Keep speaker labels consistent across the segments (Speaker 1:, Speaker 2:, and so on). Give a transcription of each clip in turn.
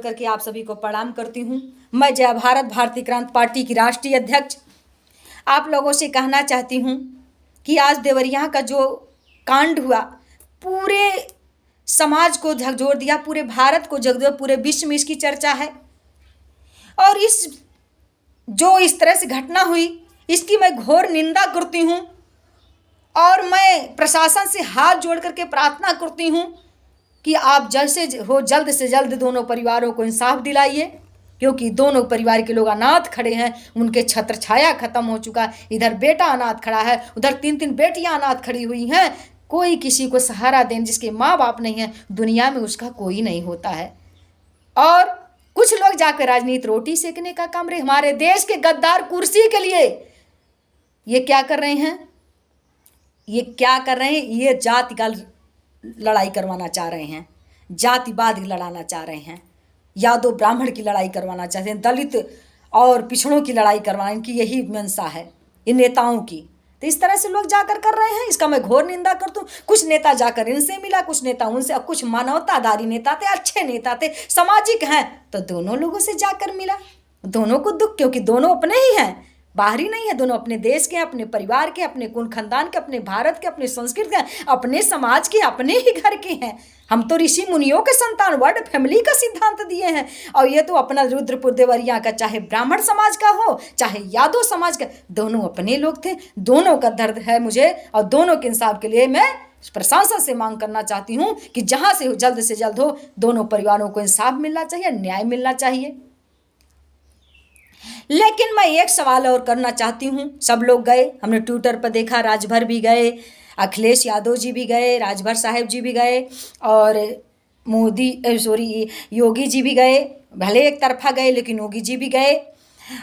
Speaker 1: करके आप सभी को प्रणाम करती हूँ। मैं जय भारत भारतीय क्रांति पार्टी की राष्ट्रीय अध्यक्ष आप लोगों से कहना चाहती हूँ कि आज देवरिया का जो कांड हुआ पूरे समाज को झकझोर दिया, पूरे भारत को झकझोर, पूरे विश्व में इसकी चर्चा है। और इस तरह से घटना हुई इसकी मैं घोर निंदा करती हूँ और मैं प्रशासन से हाथ जोड़ करके प्रार्थना करती हूँ कि आप जैसे हो जल्द से जल्द दोनों परिवारों को इंसाफ दिलाइए, क्योंकि दोनों परिवार के लोग अनाथ खड़े हैं, उनके छत्र छाया खत्म हो चुका। इधर बेटा अनाथ खड़ा है, उधर 3-3 बेटियां अनाथ खड़ी हुई हैं। कोई किसी को सहारा देने, जिसके माँ बाप नहीं है दुनिया में उसका कोई नहीं होता है। और कुछ लोग जाकर राजनीति रोटी सेकने का काम रहे। हमारे देश के गद्दार कुर्सी के लिए ये क्या कर रहे हैं, ये जाति का लड़ाई करवाना चाह रहे हैं, जातिवाद लड़ाना चाह रहे हैं, यादव ब्राह्मण की लड़ाई करवाना चाहते हैं, दलित और पिछड़ों की लड़ाई करवाना, इनकी यही मंशा है इन नेताओं की। तो इस तरह से लोग जाकर कर रहे हैं, इसका मैं घोर निंदा करता हूँ। कुछ नेता जाकर इनसे मिला, कुछ नेता उनसे, और कुछ मानवतादारी नेता थे, अच्छे नेता थे, सामाजिक हैं, तो दोनों लोगों से जाकर मिला। दोनों को दुख, क्योंकि दोनों अपने ही हैं, बाहरी नहीं है, दोनों अपने देश के, अपने परिवार के, अपने कुल खानदान के, अपने भारत के, अपने संस्कृति के, अपने समाज के, अपने ही घर के हैं। हम तो ऋषि मुनियों के संतान, वर्ड फैमिली का सिद्धांत दिए हैं। और ये तो अपना रुद्रपुर देवरिया का, चाहे ब्राह्मण समाज का हो चाहे यादव समाज का, दोनों अपने लोग थे। दोनों का दर्द है मुझे, और दोनों के इंसाफ के लिए मैं प्रशासन से मांग करना चाहती हूँ कि जहाँ से जल्द हो दोनों परिवारों को इंसाफ मिलना चाहिए, न्याय मिलना चाहिए। लेकिन मैं एक सवाल और करना चाहती हूँ। सब लोग गए, हमने ट्विटर पर देखा, राजभर भी गए, अखिलेश यादव जी भी गए, राजभर साहब जी भी गए, और योगी जी भी गए। भले एक तरफा गए लेकिन योगी जी भी गए,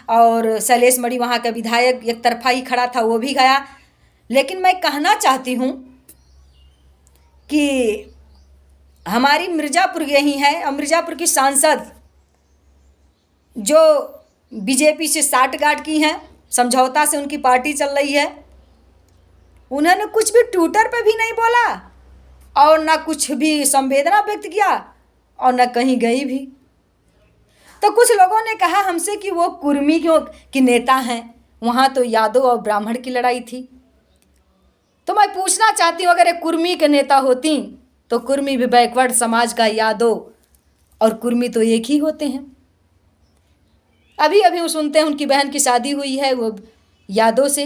Speaker 1: और शैलेश मणि वहाँ का विधायक एक तरफा ही खड़ा था, वो भी गया। लेकिन मैं कहना चाहती हूँ कि हमारी मिर्ज़ापुर यही है, और मिर्ज़ापुर की सांसद जो बीजेपी से साठगांठ की हैं, समझौता से उनकी पार्टी चल रही है, उन्होंने कुछ भी ट्विटर पे भी नहीं बोला और ना कुछ भी संवेदना व्यक्त किया और ना कहीं गई भी। तो कुछ लोगों ने कहा हमसे कि वो कुर्मी की नेता हैं, वहाँ तो यादव और ब्राह्मण की लड़ाई थी। तो मैं पूछना चाहती हूँ, अगर एक कुर्मी के नेता होती तो कुर्मी भी बैकवर्ड समाज का, यादव और कुर्मी तो एक ही होते हैं। अभी वो सुनते हैं उनकी बहन की शादी हुई है वो यादव से,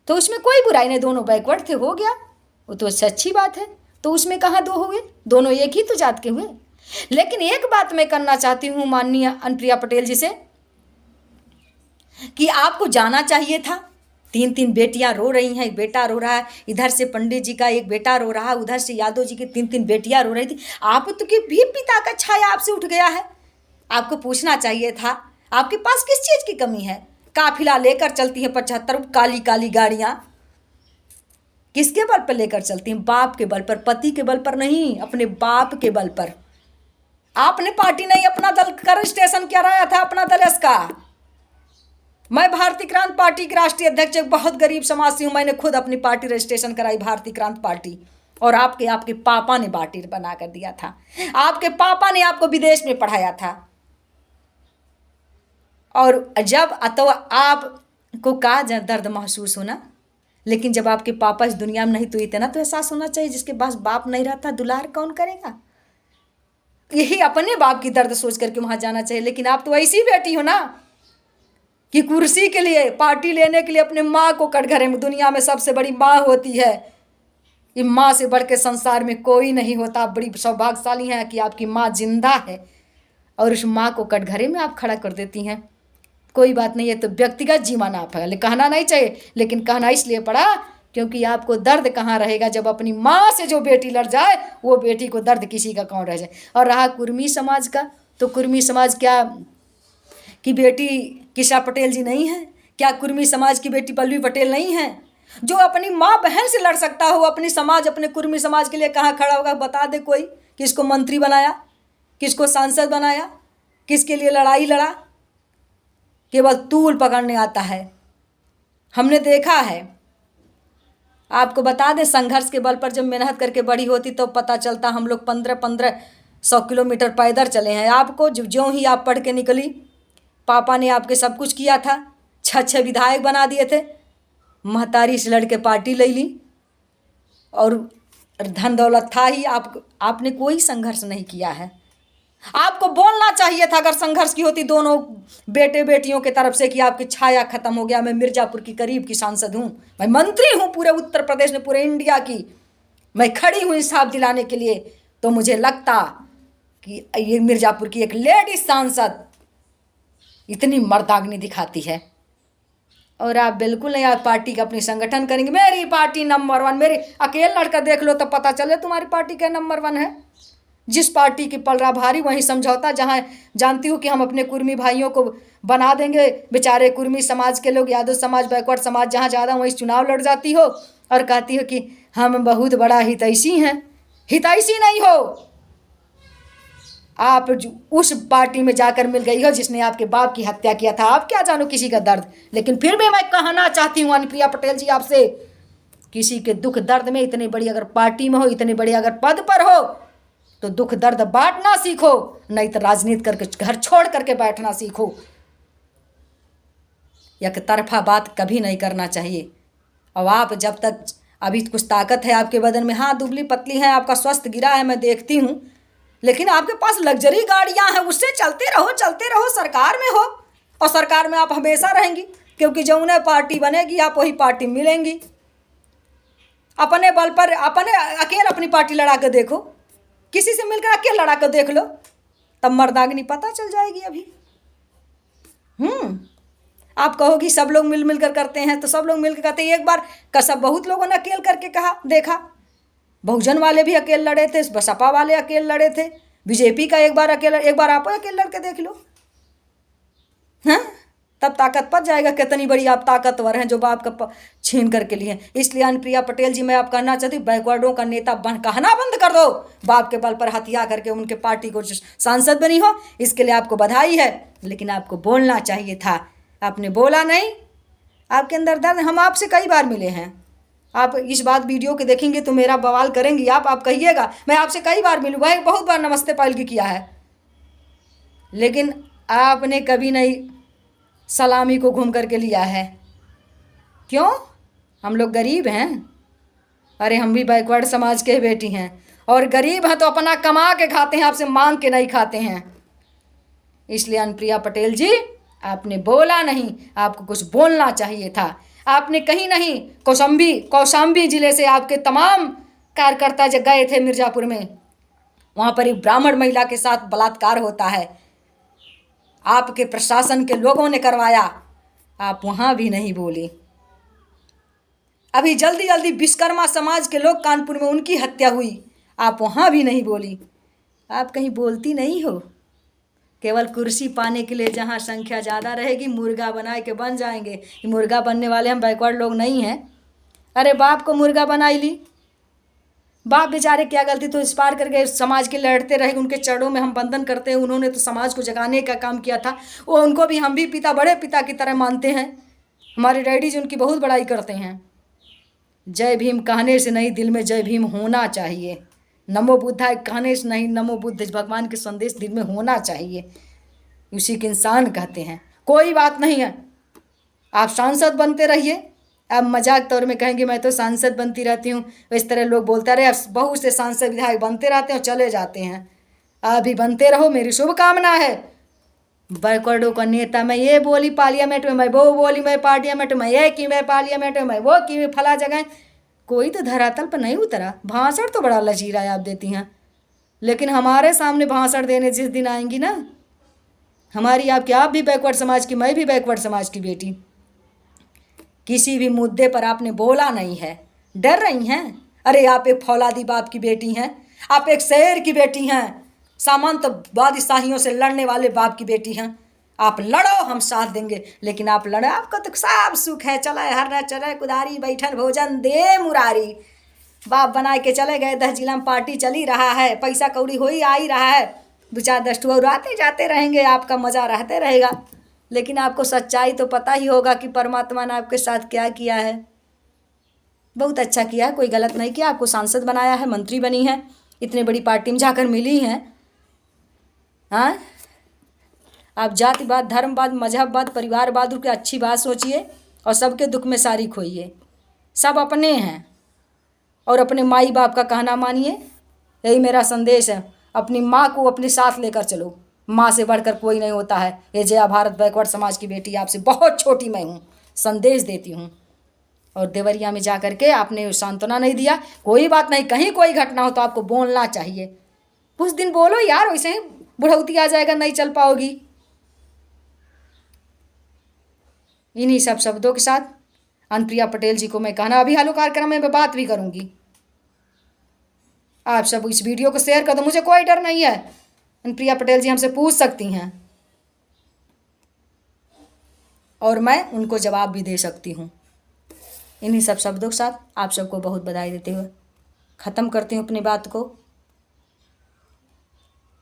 Speaker 1: तो उसमें कोई बुराई नहीं, दोनों बैकवर्ड थे, हो गया, वो तो अच्छी बात है। तो उसमें कहाँ दो हुए, दोनों एक ही तो जात के हुए। लेकिन एक बात मैं करना चाहती हूँ माननीय अनुप्रिया पटेल जी से, कि आपको जाना चाहिए था। 3-3 बेटियां रो रही हैं, एक बेटा रो रहा है, इधर से पंडित जी का एक बेटा रो रहा है, उधर से यादव जी की 3-3 बेटियां रो रही थी। आप तो कि भी पिता का छाया आपसे उठ गया है। आपको पूछना चाहिए था, आपके पास किस चीज़ की कमी है? काफिला लेकर चलती हैं 75 काली काली गाड़ियाँ, किसके बल पर लेकर चलती हैं? बाप के बल पर, पति के बल पर नहीं, अपने बाप के बल पर। आपने पार्टी नहीं, अपना दल का रजिस्ट्रेशन कराया था, अपना दल इसका। मैं भारतीय क्रांति पार्टी की राष्ट्रीय अध्यक्ष, एक बहुत गरीब समाज से हूँ, मैंने खुद अपनी पार्टी रजिस्ट्रेशन कराई, भारतीय क्रांति पार्टी। और आपके पापा ने पार्टी बना कर दिया था, आपके पापा ने आपको विदेश में पढ़ाया था। और जब तो आपको का दर्द महसूस होना, लेकिन जब आपके पापा इस दुनिया में नहीं तो इतना तो एहसास होना चाहिए, जिसके पास बाप नहीं रहता दुलार कौन करेगा? यही अपने बाप की दर्द सोच करके वहाँ जाना चाहिए। लेकिन आप तो ऐसी बेटी हो ना कि कुर्सी के लिए, पार्टी लेने के लिए अपने माँ को कटघरे में, दुनिया में सबसे बड़ी माँ होती है, ये माँ से बढ़ के संसार में कोई नहीं होता। आप बड़ी सौभाग्यशाली हैं कि आपकी माँ जिंदा है, और उस माँ को कटघरे में आप खड़ा कर देती हैं। कोई बात नहीं है, तो व्यक्तिगत जीवन आप है, कहना नहीं चाहिए, लेकिन कहना इसलिए पड़ा क्योंकि आपको दर्द कहाँ रहेगा जब अपनी माँ से जो बेटी लड़ जाए, वो बेटी को दर्द किसी का कौन रह जाए। और रहा कुर्मी समाज का, तो कुर्मी समाज क्या की बेटी किशा पटेल जी नहीं है? क्या कुर्मी समाज की बेटी पल्लवी पटेल नहीं है? जो अपनी माँ बहन से लड़ सकता हो, अपनी समाज, अपने कुर्मी समाज के लिए कहाँ खड़ा होगा? बता दे कोई, किसको मंत्री बनाया, किसको सांसद बनाया, किसके लिए लड़ाई लड़ा? केवल तूल पकड़ने आता है। हमने देखा है, आपको बता दें, संघर्ष के बल पर जब मेहनत करके बड़ी होती तो पता चलता हम लोग 15-15 100 किलोमीटर पैदल चले हैं। आपको ज्यों ही आप पढ़ के निकली, पापा ने आपके सब कुछ किया था, 6 विधायक बना दिए थे, महतारी से लड़ के पार्टी ले ली और धन दौलत था ही। आपने कोई संघर्ष नहीं किया है। आपको बोलना चाहिए था अगर संघर्ष की होती दोनों बेटे बेटियों के तरफ से कि आपकी छाया खत्म हो गया। मैं मिर्ज़ापुर की करीब की सांसद हूँ, मैं मंत्री हूँ पूरे उत्तर प्रदेश में, पूरे इंडिया की, मैं खड़ी हूँ इंसाफ दिलाने के लिए। तो मुझे लगता कि ये मिर्ज़ापुर की एक लेडी सांसद इतनी मर्दांगनी दिखाती है। और आप बिल्कुल नहीं, आप पार्टी का अपनी संगठन करेंगे, मेरी पार्टी नंबर 1, मेरी अकेले लड़कर देख लो तो पता चले तुम्हारी पार्टी क्या नंबर 1 है। जिस पार्टी की पलड़ा भारी वहीं समझौता, जहाँ जानती हूँ कि हम अपने कुर्मी भाइयों को बना देंगे, बेचारे कुर्मी समाज के लोग, यादव समाज, बैकवर्ड समाज जहाँ ज़्यादा वहीं चुनाव लड़ जाती हो और कहती हो कि हम बहुत बड़ा हितैषी हैं। हितैषी नहीं हो आप, उस पार्टी में जाकर मिल गई हो जिसने आपके बाप की हत्या किया था। आप क्या जानो किसी का दर्द। लेकिन फिर भी मैं कहना चाहती हूँ अनुप्रिया पटेल जी आपसे, किसी के दुख दर्द में, इतनी बड़ी अगर पार्टी में हो, इतने बड़े अगर पद पर हो, तो दुख दर्द बांटना सीखो, नहीं तो राजनीति करके घर छोड़ करके बैठना सीखो। एक तरफा बात कभी नहीं करना चाहिए। और आप जब तक अभी कुछ ताकत है आपके बदन में, हाँ दुबली पतली है, आपका स्वास्थ्य गिरा है, मैं देखती हूँ, लेकिन आपके पास लग्जरी गाड़ियाँ हैं, उससे चलते रहो, सरकार में हो और सरकार में आप हमेशा रहेंगी, क्योंकि जो उन्हें पार्टी बनेगी आप वही पार्टी मिलेंगी। अपने बल पर अपने अकेले अपनी पार्टी लड़ा कर देखो, किसी से मिलकर अकेले लड़ा कर देख लो, तब मर्दांगनी पता चल जाएगी। अभी आप कहोगी सब लोग मिल कर करते हैं, तो सब लोग मिलकर करते हैं। एक बार कसब बहुत लोगों ने अकेले करके कहा देखा, बहुजन वाले भी अकेले लड़े थे, बसपा वाले अकेले लड़े थे, बीजेपी का एक बार आप अकेले लड़के देख लो, हाँ तब ताकत पड़ जाएगा कितनी बड़ी आप ताकतवर हैं जो बाप का छीन करके लिए। इसलिए अनुप्रिया पटेल जी, मैं आप कहना चाहती हूँ, बैकवर्डों का नेता कहना बंद कर दो। बाप के बल पर हथिया करके उनके पार्टी को सांसद बनी हो, इसके लिए आपको बधाई है, लेकिन आपको बोलना चाहिए था, आपने बोला नहीं। आपके अंदर दर्द, हम आपसे कई बार मिले हैं, आप इस बात वीडियो के देखेंगे तो मेरा बवाल करेंगी आप कहिएगा मैं आपसे कई बार मिलूँ, भाई बहुत बार नमस्ते पालगी किया है, लेकिन आपने कभी नहीं सलामी को घूम करके लिया है। क्यों? हम लोग गरीब हैं। अरे हम भी बैकवर्ड समाज के बेटी हैं, और गरीब हैं तो अपना कमा के खाते हैं, आपसे मांग के नहीं खाते हैं। इसलिए अनुप्रिया पटेल जी, आपने बोला नहीं, आपको कुछ बोलना चाहिए था। आपने कहीं नहीं, कौशाम्बी जिले से आपके तमाम कार्यकर्ता जब गए थे मिर्ज़ापुर में, वहाँ पर एक ब्राह्मण महिला के साथ बलात्कार होता है, आपके प्रशासन के लोगों ने करवाया, आप वहाँ भी नहीं बोली। अभी जल्दी विश्वकर्मा समाज के लोग कानपुर में उनकी हत्या हुई, आप वहाँ भी नहीं बोली। आप कहीं बोलती नहीं हो, केवल कुर्सी पाने के लिए, जहाँ संख्या ज़्यादा रहेगी मुर्गा बनाए के बन जाएंगे। मुर्गा बनने वाले हम बैकवर्ड लोग नहीं हैं। अरे बाप को मुर्गा बनाई ली, बाप बेचारे क्या गलती, तो इस पार करके समाज के लड़ते रहे, उनके चरणों में हम वंदन करते हैं। उन्होंने तो समाज को जगाने का काम किया था, वो उनको भी हम भी पिता, बड़े पिता की तरह मानते हैं। हमारे डैडी जी उनकी बहुत बड़ाई करते हैं। जय भीम कहने से नहीं, दिल में जय भीम होना चाहिए। नमो बुद्धाय कहने से नहीं, नमो बुद्ध भगवान के संदेश दिल में होना चाहिए, उसी के इंसान कहते हैं। कोई बात नहीं है, आप सांसद बनते रहिए। अब मजाक तौर में कहेंगे मैं तो सांसद बनती रहती हूँ, इस तरह लोग बोलते रहे, बहुत से सांसद विधायक बनते रहते हैं चले जाते हैं। अभी बनते रहो, मेरी शुभकामना है। बैकवर्डों का नेता, मैं ये बोली पार्लियामेंट में, मैं वो बोली मैं पार्लियामेंट में, ये की मैं पार्लियामेंट में, मैं वो की मैं फला जगह। कोई तो धरातल पर नहीं उतरा। भाषण तो बड़ा लचीला आप देती हैं, लेकिन हमारे सामने भाषण देने जिस दिन आएंगी ना, हमारी आपकी, आप भी बैकवर्ड समाज की, मैं भी बैकवर्ड समाज की बेटी, किसी भी मुद्दे पर आपने बोला नहीं है, डर रही हैं। अरे आप एक फौलादी बाप की बेटी हैं, आप एक शेर की बेटी हैं, सामंतवादी शाहियों से लड़ने वाले बाप की बेटी हैं। आप लड़ो, हम साथ देंगे, लेकिन आप लड़ो, आपको तो सब सुख है, चला हर न चले कुदारी, बैठन भोजन दे मुरारी। बाप बना के चले गए, 10 जिला में पार्टी चली रहा है, पैसा कौड़ी हो ही आ ही रहा है, 2-4 10 ठो और आते जाते रहेंगे, आपका मज़ा रहते रहेगा। लेकिन आपको सच्चाई तो पता ही होगा कि परमात्मा ने आपके साथ क्या किया है। बहुत अच्छा किया है, कोई गलत नहीं किया। आपको सांसद बनाया है, मंत्री बनी है, इतने बड़ी पार्टी में जाकर मिली हैं, हाँ, आप जातिवाद, धर्मवाद, मजहबवाद, परिवारवाद की अच्छी बात सोचिए और सबके दुख में शारीक होइए। सब अपने हैं और अपने माई बाप का कहना मानिए। यही मेरा संदेश है। अपनी माँ को अपने साथ लेकर चलो, माँ से बढ़कर कोई नहीं होता है। ये जया भारत बैकवर्ड समाज की बेटी आपसे बहुत छोटी मैं हूँ, संदेश देती हूँ। और देवरिया में जा कर के आपने सांत्वना नहीं दिया, कोई बात नहीं, कहीं कोई घटना हो तो आपको बोलना चाहिए। कुछ दिन बोलो यार, वैसे ही बुढ़ौती आ जाएगा, नहीं चल पाओगी। इन्हीं सब शब्दों के साथ अनुप्रिया पटेल जी को मैं कहना, अभी हालो कार्यक्रम में मैं बात भी करूंगी। आप सब इस वीडियो को शेयर कर दो, मुझे कोई डर नहीं है। अनुप्रिया पटेल जी हमसे पूछ सकती हैं और मैं उनको जवाब भी दे सकती हूँ। इन्हीं सब शब्दों के साथ आप सबको बहुत बधाई देते हुए ख़त्म करती हूँ अपनी बात को।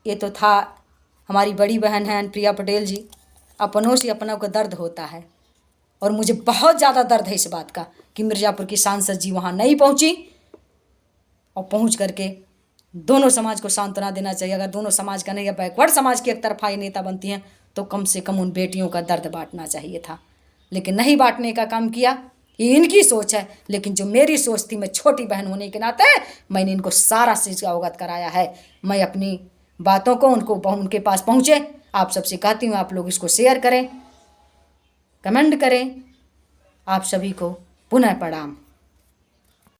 Speaker 1: ये तो था, हमारी बड़ी बहन है अनुप्रिया पटेल जी। अपनों से अपनों का दर्द होता है और मुझे बहुत ज़्यादा दर्द है इस बात का कि मिर्ज़ापुर की सांसद जी वहाँ नहीं पहुँची। और पहुँच करके दोनों समाज को सांत्वना देना चाहिए। अगर दोनों समाज का नहीं, या बैकवर्ड समाज की एक तरफा नेता बनती हैं तो कम से कम उन बेटियों का दर्द बांटना चाहिए था, लेकिन नहीं बांटने का काम किया। ये इनकी सोच है, लेकिन जो मेरी सोच थी, मैं छोटी बहन होने के नाते मैंने इनको सारा चीज़ का अवगत कराया है। मैं अपनी बातों को उनके पास पहुँचे। आप सबसे कहती हूँ, आप लोग इसको शेयर करें, कमेंट करें। आप सभी को पुनः प्रणाम।